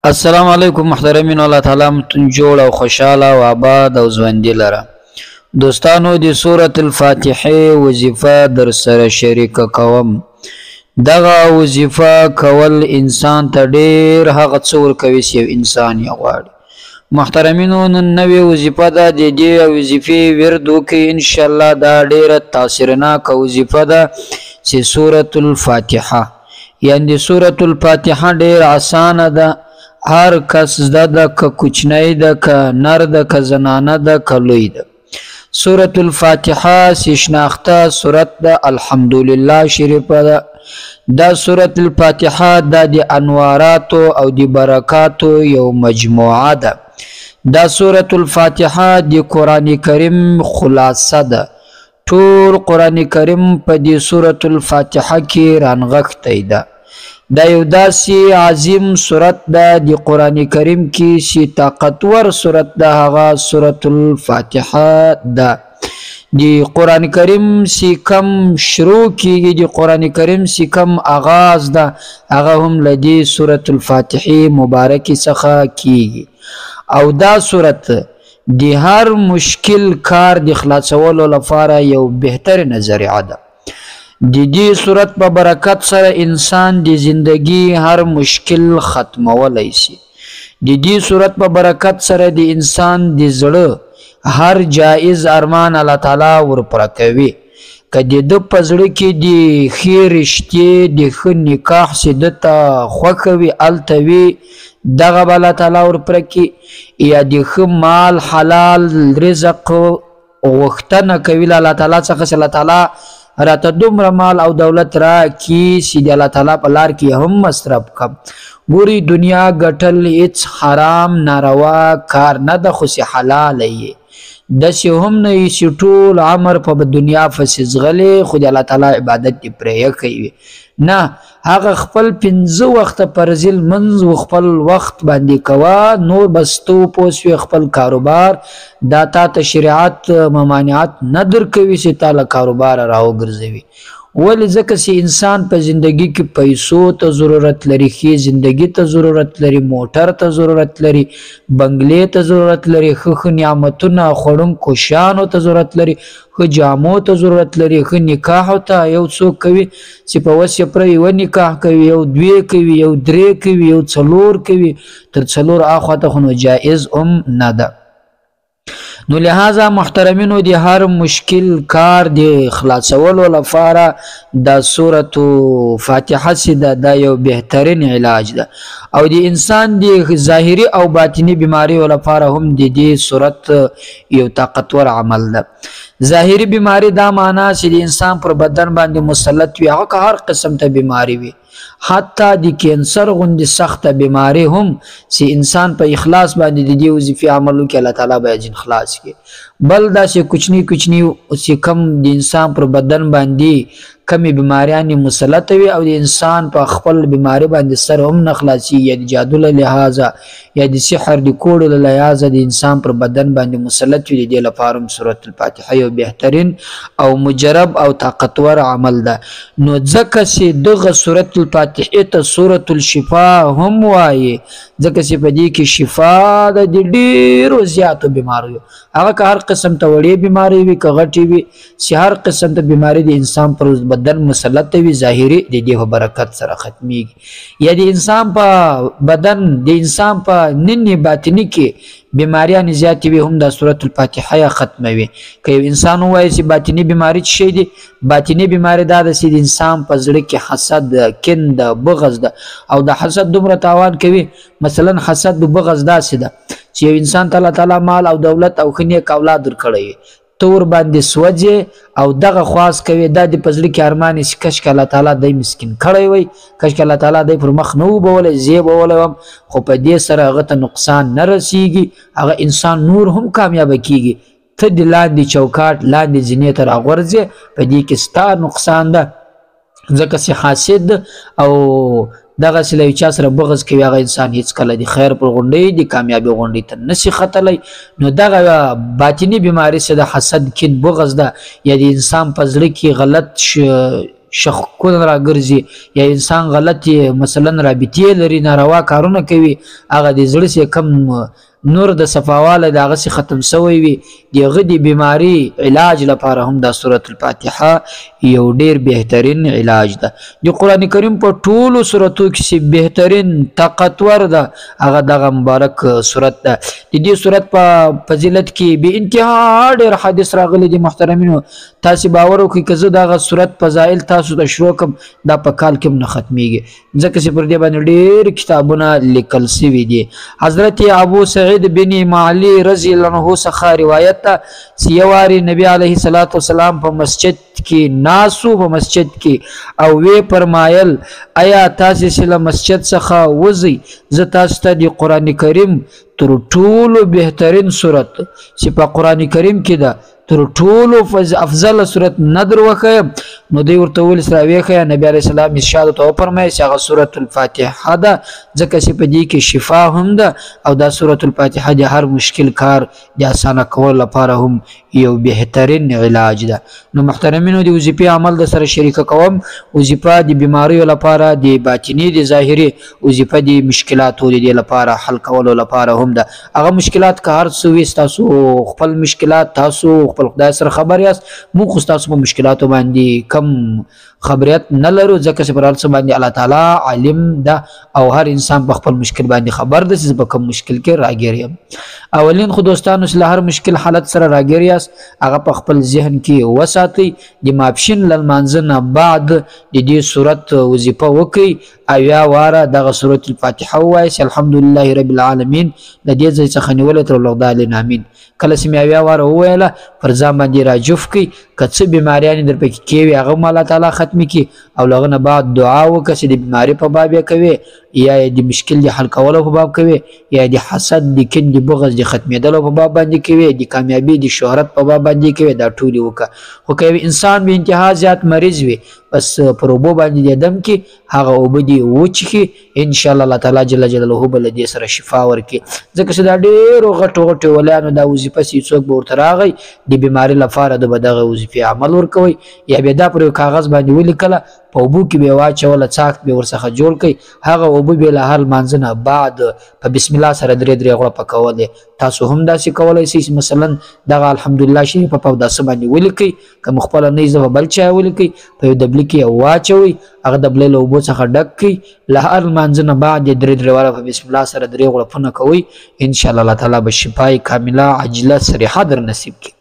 السلام علیکم محترمین، الله تعالی متون جوړ او خوشاله او آباد او ژوندۍ لره. دوستانو د سورۃ الفاتحه وظیفه در سره شریک کوم. دغه وظیفه کول انسان ته ډیر هغه څه ورکوي چې انسان یې غواړي. محترمینو، نن نوې وظیفه ده، د دې وظیفې ورد وکړئ ان شاء الله. دا ډیره تاثیرناکه وظیفه ده چې سورۃ الفاتحه، یعنی سورۃ الفاتحه ډیر اسانه ده. هر کس زده ده، که کوچنی ده، که نر ده، که زنانه ده، که لوی ده. سورة الفاتحه سی شناخته سورت ده، الحمدلله شریفه ده. دا سورة الفاتحه دا د انواراتو او د برکاتو یو مجموعه ده. دا سورة الفاتحه د قرآن کریم خلاصه ده. ټول قرآن کریم په دې سورة الفاتحه کې رانغښتی ده. دا یو داسې عظیم سورت ده د قرآن کریم کې چې طاقتور سورت ده، هغه سورت الفاتحه ده. د قرآن کریم چې کم شروع کیږي، د قرآن کریم چې کم آغاز ده، هغه هم له دې سورت الفاتحه مبارکې څخه کیږي. او دا سورت د هر مشکل کار د خلاصولو لپاره یو بهترینه ذریعه ده. د دې صورت په برکت سره انسان د زندگی هر مشکل ختمولی شي. د دې صورت په برکت سره د انسان د زړه هر جایز ارمان الله تعالی ورپوره کوي. که د ده په زړه کې د ښې رشتې، د ښه نکاح چې ده ته خوښه وي هلته وي، دغه به الله تعالی ورپوره کړي. یا د ښه مال حلال رزق غوښتنه کوي له الله تعالی څخه چې الله تعالی راته دومره مال او دولت راکړي چې د الله تعالی په لار کې هم مصرف کړم. ګورئ، دنیا ګټل هېڅ حرام ناروا کار نه ده، خو چې حلاله یې. داسې هم نه وي چې ټول عمر په دنیا پسې ځغلې خو د الله تعالی عبادت دې پرې ایښی وي. نه، هغه خپل 5 وخته فرضي لمونځ خپل وخت باندې کوه، نور بس ته وپوه شوې خپل کاروبار دا تا ته شریعت ممانعت نه درکوي چې تا له کاروباره راوګرځوي. ولې؟ ځکه چې انسان په زندگی کې پیسو ته ضرورت لري، ښې زندگی ته ضرورت لري، موټر ته ضرورت لري، بنګلې ته ضرورت لري، ښه نعمتونه خوړونکو شیانو ته ضرورت لري، ښه جامو ته ضرورت لري، ښه نکاحو ته. یو څوک کوي چې په وس یې پوره یوه نکاح کوي، یو 2 کوي، یو 3 کوي، یو 4 کوي، تر 4 اخواته خو نو جایز هم نه ده. نو لہذا محترمینو، د هر مشکل کار د خلاصولو لپاره دا سورۃ فاتحه چې ده دا یو بهترین علاج ده. او د انسان د ظاهري او باطنی بیماریو لپاره هم د دې سورت یو طاقتور عمل ده. ظاهري بیماری دا معنا چې د انسان پر بدن باندې مسلط وي، هغه که هر قسم ته بیماری وي، حتی د کینسر غوندې سخته بیماری هم چې انسان په اخلاص باندې د دې وظیفې عمل وکړي، الله تعالی به جن خلاص کړي. بل داسې کوچني کوچني چې کم د انسان پر بدن باندې کمی بیماریانې مسلط وي او د انسان په خپل بیماری باندې سر هم نه خلاصي، یا د جادو له لحاظه یا د سحر د کوډو له لحاظه د انسان پر بدن باندې مسلط وي، د دې لپاره هم سورۃ الفاتحه یو بهترین او مجرب او طاقتور عمل ده. نو ځکه چې دغه سورۃ الفاتحه ته سورۃ الشفاء هم وایي، ځکه چې په دې کې شفا ده د ډیرو زیاتو بیماریو. هغه که هر قسم ته وړې بیماری وي که غټې وي، چې هر قسم ته بیماری د انسان پر بدن مسلط وي، ظاهري د دې په برکت سره ختمیږي. یا د انسان په بدن، د انسان په نني باطني کې بیماریان زیاتې وي، هم دا سورۃ الفاتحه ختموي. که یو انسان ووایي چې باطني بیماری څه شی دی؟ باطني بیماری دا ده چې د انسان په زړه کې حسد ده، کین ده، بغض ده. او د حسد دومره تاوان کوي، مثلا حسد د بغض داسې ده چې یو انسان ته الله تعالی مال او دولت او ښه نیک اولاد ورکړی وي، ته ورباندې سوځې او دغه خواست کوي، دا د په زړه کې ارمان چې کشکې الله تعالی دی مسکین کړی وی، کشکې الله تعالی دی پر مخ نه وبولی، زه بولی وم. خو په دې سره هغه ته نقصان نه رسیږي، هغه انسان نور هم کامیابه کیږي. ته د لاندې چوکاټ لاندې زینې ته راغورځې، په دې کې ستا نقصان ده. ځکه چې حاسد او دغسې له یو چا سره بغض کوي، هغه انسان هېڅکله د خیر پر غونډۍ د کامیابۍ غونډۍ ته نشي ختلی. نو دغه باطني بیماري چې د حسد، کین، بغض ده، یا د انسان په زړه کې غلط شخکون راګرځي یا انسان غلط مثلا رابطې لري ناروا کارونه کوي هغه د زړه سي کم نور د صفاواله دغه سي ختم سوی وي دغه د بیماری علاج لپاره هم د سورۃ الفاتحه یو ډیر بهترین علاج ده د قران کریم په ټولو سوراتو کې سي بهترین طاقتور ده هغه دغه مبارک سورۃ ده د دې سورۃ په فضیلت کې به انتها ډیر حدیث راغلي دي محترمینو تاسو باور وکړئ که زه دغه سورۃ فضایل تاسو ته شروع کوم دا په کال کې نه ختميږي ځکه چې پر دې باندې ډیر کتابونه لیکل شوي دي حضرت ابو سعید بن معلی رضی الله عنه څخه روایت ده چې یو واري نبی علیه الصلاۃ والسلام په مسجد کې ناسو په مسجد کې او وی فرمایل آیا تاسو چې مسجد څخه وځي زه تاسو ته د قران کریم تر ټولو بهترین سورۃ چې په قران کریم کې ده تر ټولو افضل سورۃ ندر وکړه نو دی ورته ول سره ویخه نبی علیہ السلام ارشاد تو فرمایي چې هغه سورۃ الفاتحه ده ځکه چې په دې کې شفا هم ده او دا سورۃ الفاتحه د هر مشکل کار د اسانه کول لپاره هم یو بهترین علاج ده نو محترمینو دی وظیفه عمل د سره شریک کوم وظیفه د بیماریو لپاره د باطنی د ظاهري وظیفه د مشکلاتو د لپاره حل کولو لپاره هم ده هغه مشکلات که هر څه وي تاسو خپل مشکلات تاسو خپل خدای سره خبر یاست مو خو تاسو په مشکلاتو باندې کم خبريات نه لرو ځکه چې پر هر څه باندې الله تعالی عالم ده او هر انسان په خپل مشکل باندې خبر ده چې په کوم مشکل کې راګیریم اولین خو دوستانو چې هر مشکل حالت سره راګیریاس هغه په خپل ذهن کې وساتئ د ماپښین لمانځنه بعد د دې صورت وظیفه وکئ او یا واره دغه سورۃ الفاتحه وایي الحمدلله رب العالمین د دې ځای څخه نیولې تر لغدال امین کله چې مې یا واره وویله پر ځان باندې راجوف کی کڅ بیماریان در پکې کیوي هغه الله تعالی ختمي کی او لغه نه بعد دعا وکړه چې د بیماری په باب کوي یا د مشکل د حل کولو په باب کوي یا د حسد د کین د بغض د ختمېدلو په باب باندې کوي د کامیابی د شهرت په باب باندې کوي دا ټول وکړه خو کوي انسان به انتها زیات مریض وي بس پروبو باندې د دم کې هغه وبدي وچخي ان شاء الله الله تعالی جل جلاله بل دې سره شفا ورکي ځکه چې دا ډېر غټو ولانو دا وظیفه سي څوک به ورته راغی د بیماری لپاره د بدغه وظیفه عمل ورکوي یا به دا پر کاغذ باندې ولیکله په وبو کې به واچول څاک به ورڅخه جوړ کړي هغه وبو به له هر مانځنه بعد په بسم الله سره درې غړه پکول تاسو هم داسې کولای شئ مثلا دغه الحمدلله شریف په داسې باندې ولیکي کوم خپل نه زو بل چا ولیکي په دبل کې واچوي هغه دبل له وبو څخه ډک کړي له هر مانځنه بعد درې وړه په بسم الله سره درې غړه پنه کوي ان شاء الله تعالی به شفای کامله عاجله صریحه در نصیب کړي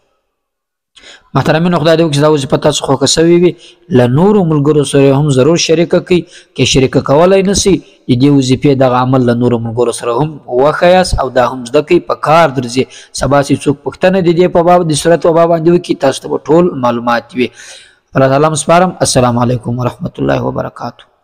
محترمین خدای دې وکړي دا وظیفه تاسو خو کوي وي له نور ملګرو سره هم ضرور شریک کړئ کې شریک کولای نسی دې وظیفه د عمل له نور ملګرو سره هم وخیاس او دا هم زده کوي په کار درځي سبا سي څوک پښتنه دې په باب د صورت په باب باندې کې تاسو ته ټول معلومات وي الله تعالی مسپارم السلام علیکم ورحمت الله وبرکاته